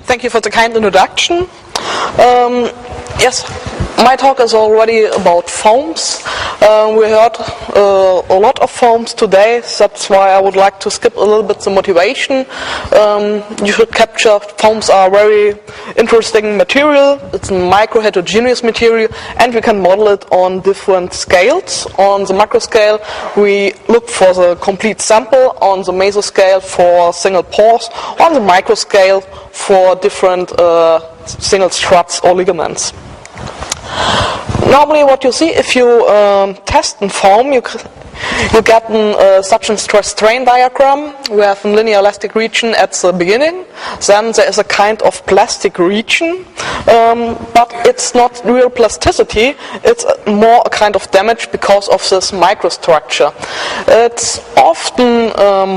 Thank you for the kind introduction. Yes, my talk is already about foams. We heard a lot of foams today. That's why I would like to skip a little bit the motivation. You should capture foams are a very interesting material. It's a micro-heterogeneous material, and we can model it on different scales. On the macro scale, we look for the complete sample. On the meso scale, for single pores. On the micro scale, for different single struts or ligaments. Normally what you see if you test a foam, you get such a stress-strain diagram. We have a linear elastic region at the beginning, then there is a kind of plastic region, but it's not real plasticity, it's more a kind of damage because of this microstructure. It's often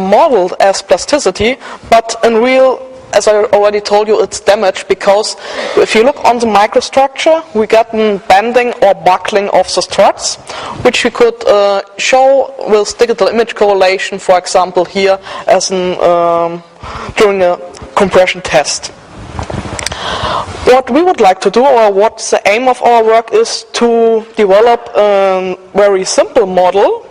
modeled as plasticity, but in real, as I already told you, it's damage because if you look on the microstructure, we get a bending or buckling of the struts, which we could show with digital image correlation, for example, here as during a compression test. What we would like to do, or what the aim of our work is, to develop a very simple model.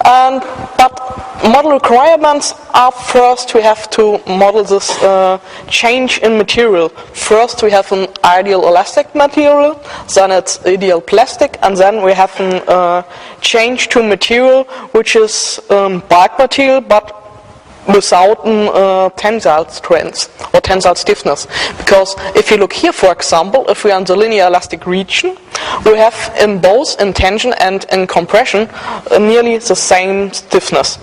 But model requirements are, first we have to model this change in material. First we have an ideal elastic material, then it's ideal plastic, and then we have a change to material which is bulk material but without tensile strength or tensile stiffness. Because if you look here, for example, if we are in the linear elastic region, we have in both in tension and in compression nearly the same stiffness.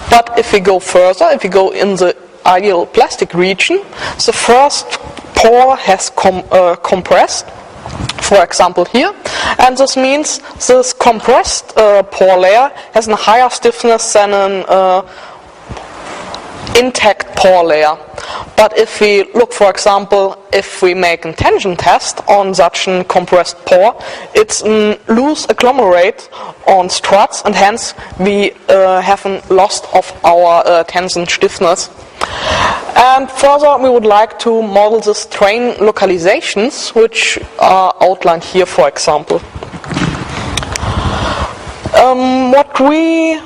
But if we go further, if we go in the ideal plastic region, the first pore has compressed, for example here, and this means this compressed pore layer has a higher stiffness than an intact pore layer. But if we look, for example, if we make a tension test on such a compressed pore, it's a loose agglomerate on struts, and hence we have a loss of our tension stiffness. And further, we would like to model the strain localizations, which are outlined here, for example. What we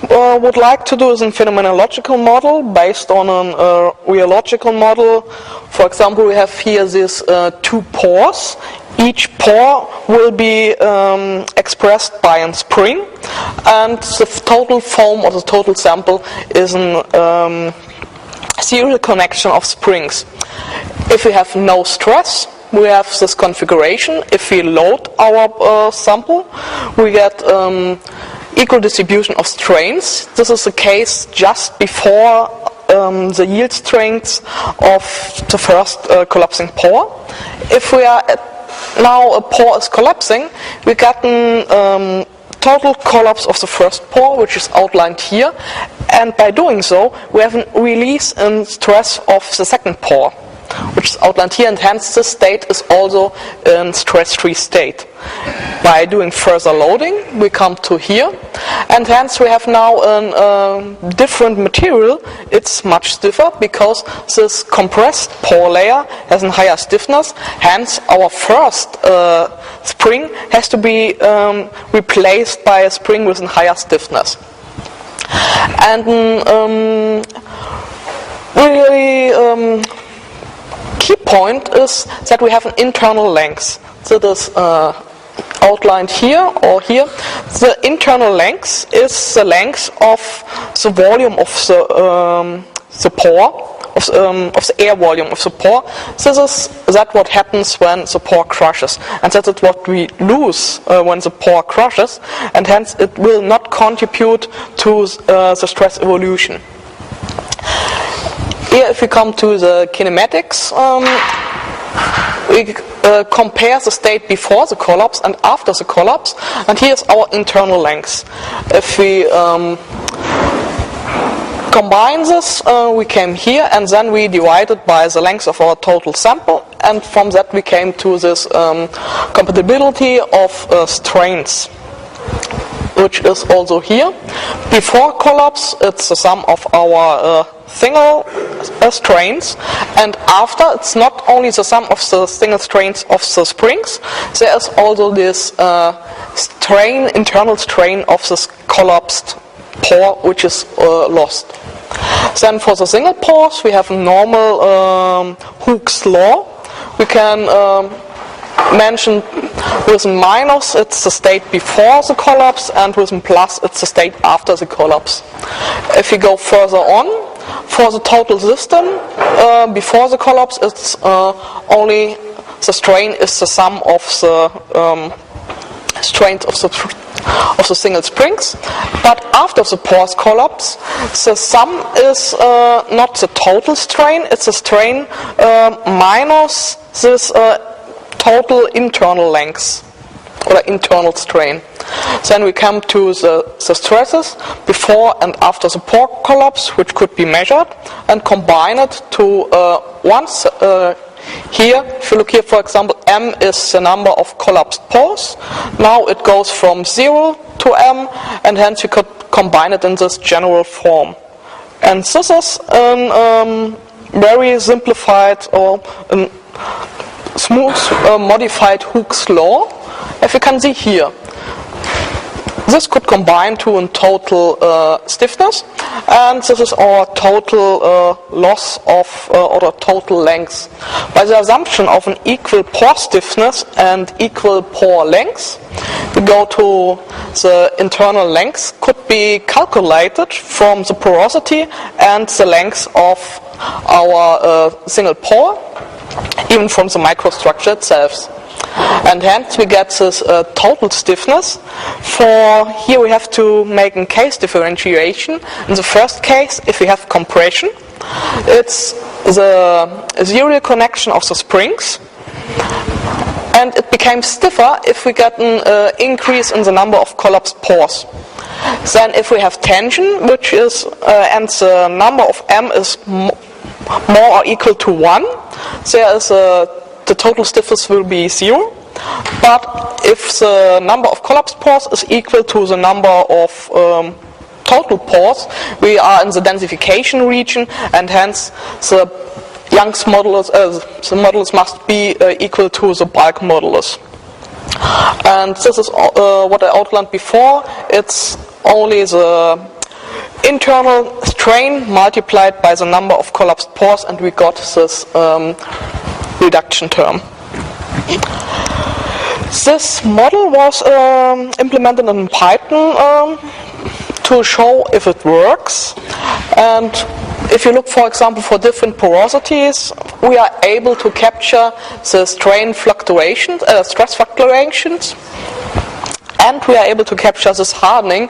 would like to do is a phenomenological model based on a rheological model. For example, we have here these two pores. Each pore will be expressed by a spring, and the total foam or the total sample is a serial connection of springs. If we have no stress, we have this configuration. If we load our sample, we get equal distribution of strains. This is the case just before the yield strength of the first collapsing pore. If we are now a pore is collapsing, we get a total collapse of the first pore, which is outlined here, and by doing so we have a release in stress of the second pore, which is outlined here, and hence this state is also a stress-free state. By doing further loading, we come to here, and hence we have now a different material. It's much stiffer because this compressed pore layer has a higher stiffness. Hence, our first spring has to be replaced by a spring with a higher stiffness. And really key point is that we have an internal length. That is outlined here or here. The internal length is the length of the volume of the pore, of the air volume of the pore. This is what happens when the pore crushes, and that is what we lose when the pore crushes, and hence it will not contribute to the stress evolution. Here, if we come to the kinematics, we compare the state before the collapse and after the collapse, and here's our internal length. If we combine this, we came here, and then we divided by the length of our total sample, and from that we came to this compatibility of strains. which is also here. Before collapse, it's the sum of our single strains, and after, it's not only the sum of the single strains of the springs, there is also this internal strain of this collapsed pore, which is lost. Then for the single pores, we have a normal Hooke's law. We can mention with a minus, it's the state before the collapse, and with a plus, it's the state after the collapse. If we go further on, for the total system, before the collapse, it's only the strain is the sum of the strains of the single springs. But after the pores collapse, the sum is not the total strain, it's a strain minus this total internal length, or internal strain. Then we come to the stresses before and after the pore collapse, which could be measured, and combine it to once here, if you look here, for example, M is the number of collapsed pores. Now it goes from 0 to M, and hence you could combine it in this general form. And this is a very simplified or smooth modified Hooke's law, as you can see here. This could combine to a total stiffness, and this is our total loss of or total length. By the assumption of an equal pore stiffness and equal pore length, we go to the internal length could be calculated from the porosity and the length of our single pore, even from the microstructure itself. And hence we get this total stiffness. For here we have to make a case differentiation. In the first case, if we have compression, it's the serial connection of the springs, and it becomes stiffer if we get an increase in the number of collapsed pores. Then if we have tension, which is and the number of M is more or equal to 1, there is the total stiffness will be 0. But if the number of collapsed pores is equal to the number of total pores, we are in the densification region, and hence the Young's modulus, the modulus must be equal to the bulk modulus. And this is what I outlined before. It's only the internal strain multiplied by the number of collapsed pores, and we got this reduction term. This model was implemented in Python to show if it works. And if you look, for example, for different porosities, we are able to capture the strain fluctuations, stress fluctuations, and we are able to capture this hardening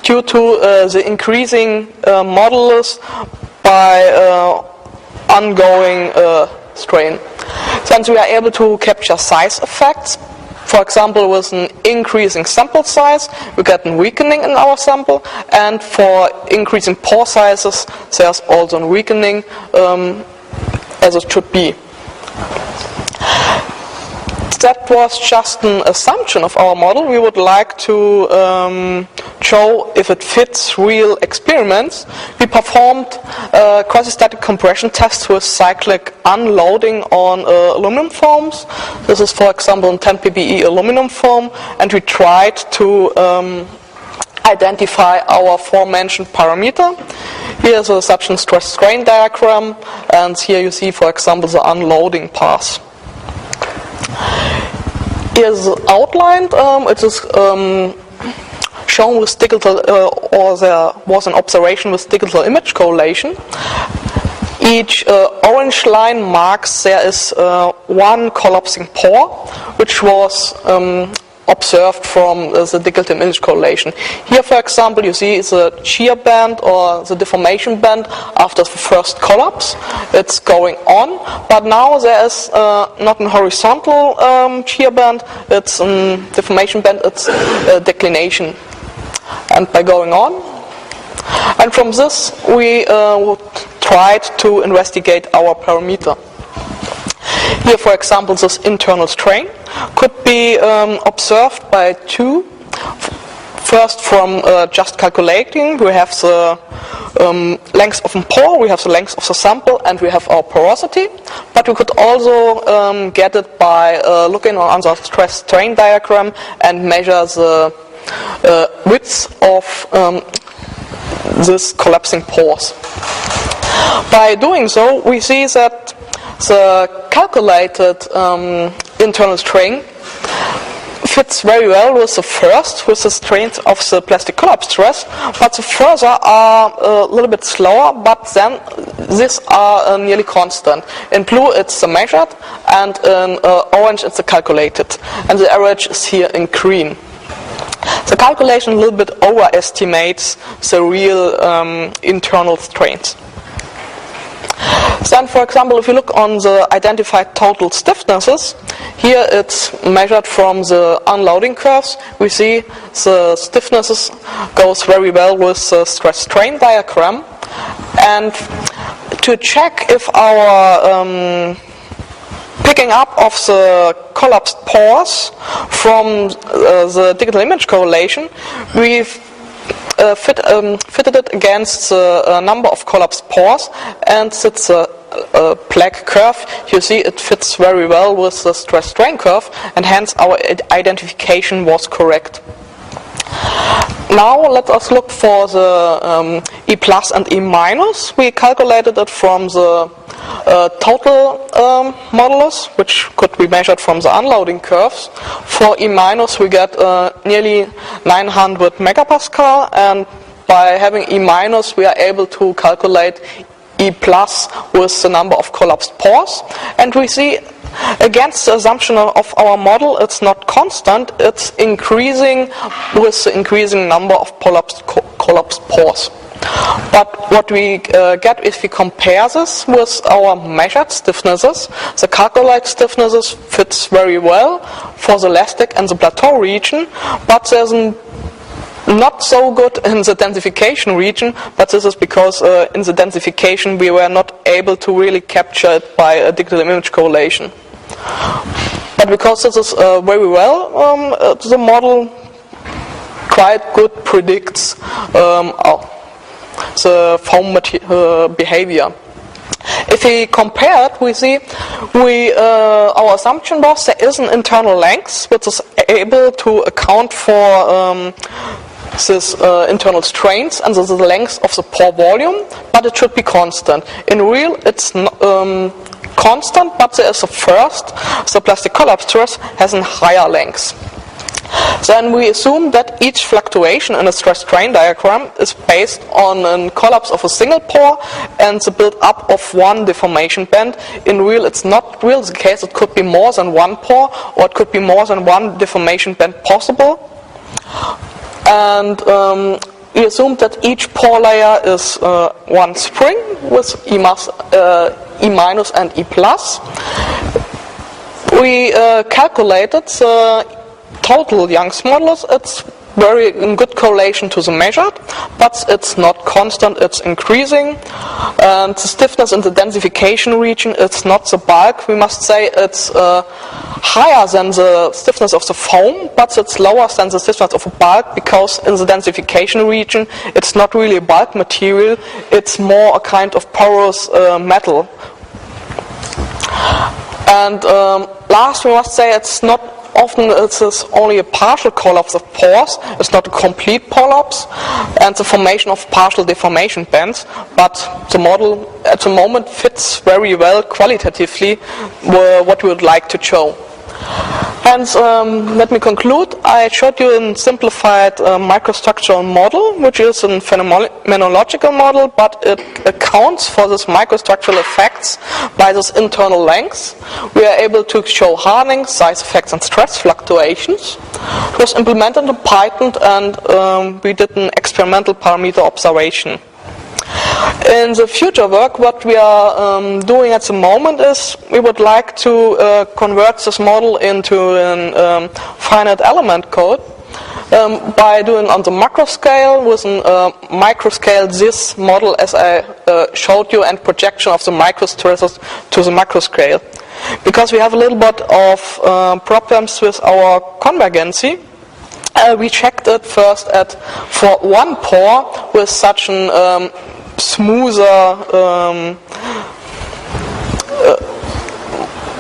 due to the increasing modulus by ongoing strain. Since we are able to capture size effects, for example, with an increasing sample size, we get a weakening in our sample, and for increasing pore sizes, there's also a weakening as it should be. That was just an assumption of our model. We would like to show if it fits real experiments. We performed quasi-static compression tests with cyclic unloading on aluminum foams. This is, for example, a 10 ppb aluminum foam, and we tried to identify our aforementioned parameter. Here is a substance stress strain diagram, and here you see, for example, the unloading path. Is outlined. It is shown with digital, or there was an observation with digital image correlation. Each orange line marks there is one collapsing pore, which was observed from the digital image correlation. Here, for example, you see the shear band or the deformation band after the first collapse. It's going on, but now there is not a horizontal shear band, it's a deformation band, it's a declination. And by going on, and from this we tried to investigate our parameter. Here, for example, this internal strain could be observed by two. First, from just calculating, we have the length of a pore, we have the length of the sample, and we have our porosity. But we could also get it by looking on the stress-strain diagram and measure the width of this collapsing pores. By doing so, we see that the calculated internal strain fits very well with the first, with the strains of the plastic collapse stress, but the further are a little bit slower, but then these are nearly constant. In blue it's the measured, and in orange it's the calculated, and the average is here in green. The calculation a little bit overestimates the real internal strains. Then, for example, if you look on the identified total stiffnesses, here it's measured from the unloading curves. We see the stiffnesses goes very well with the stress-strain diagram. And to check if our picking up of the collapsed pores from the digital image correlation, we've fitted it against the number of collapsed pores, and it's a black curve. You see it fits very well with the stress-strain curve, and hence our identification was correct. Now let us look for the E plus and E minus. We calculated it from the total modulus, which could be measured from the unloading curves. For E minus we get nearly 900 megapascal, and by having E minus we are able to calculate E plus with the number of collapsed pores, and we see against the assumption of our model it's not constant, it's increasing with the increasing number of collapsed pores. But what we get if we compare this with our measured stiffnesses, the calculated stiffnesses fits very well for the elastic and the plateau region, but there's not so good in the densification region, but this is because in the densification we were not able to really capture it by a digital image correlation. But because this is very well, the model quite good predicts the foam behavior. If we compare it, we see our assumption was there is an internal length which is able to account for this internal strains, and this is the length of the pore volume, but it should be constant. In real, it's constant, but there is a first, the plastic collapse stress has a higher length. Then we assume that each fluctuation in a stress-strain diagram is based on a collapse of a single pore and the build-up of one deformation band. In real, it's not real the case. It could be more than one pore, or it could be more than one deformation band possible. And we assume that each pore layer is one spring with E minus and E plus. We calculated the total Young's modulus. It's very in good correlation to the measured, but it's not constant, it's increasing. And the stiffness in the densification region, it's not the bulk. We must say it's higher than the stiffness of the foam, but it's lower than the stiffness of a bulk, because in the densification region it's not really a bulk material, it's more a kind of porous metal. And last, we must say it's not often it's only a partial collapse of pores, it's not a complete collapse, and the formation of partial deformation bands, but the model at the moment fits very well qualitatively what we would like to show. And let me conclude. I showed you a simplified microstructural model, which is a phenomenological model, but it accounts for these microstructural effects by this internal length. We are able to show hardening, size effects, and stress fluctuations. It was implemented in Python, and we did an experimental parameter observation. In the future work, what we are doing at the moment is we would like to convert this model into a finite element code by doing on the macro scale with a microscale this model as I showed you, and projection of the microstresses to the macro scale. Because we have a little bit of problems with our convergency, we checked it first for one pore with such an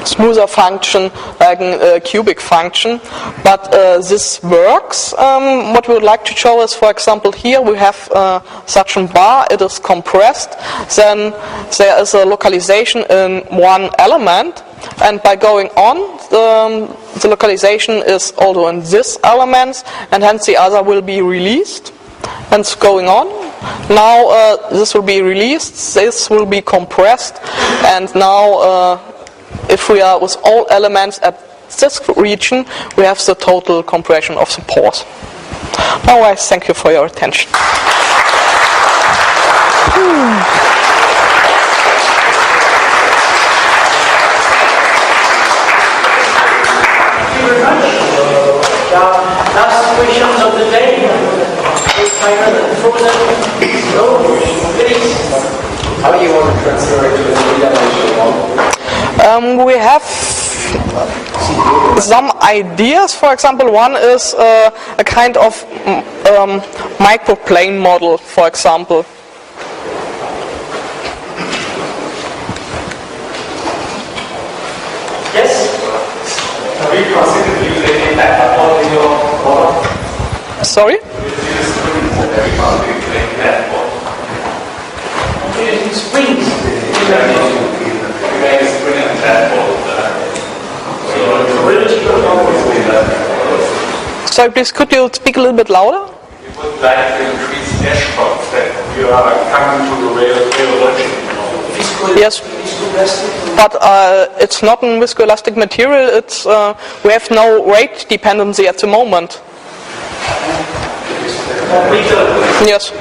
smoother function, like a cubic function, but this works. What we would like to show is, for example, here we have such a bar, it is compressed, then there is a localization in one element, and by going on, the localization is also in this element, and hence the other will be released. Hence going on. Now this will be released, this will be compressed, and now if we are with all elements at this region, we have the total compression of the pores. Now I thank you for your attention. Last questions of the day. How do you want to transfer it to a three-dimensional model? We have some ideas. For example, one is a kind of microplane model, for example. Yes? Have you considered using that model in your model? Sorry? Using springs. Sorry, please, could you speak a little bit louder? You would like to increase ashpots that you are coming to the rheology. Yes, but it's not a viscoelastic material. It's we have no rate dependency at the moment. Yes.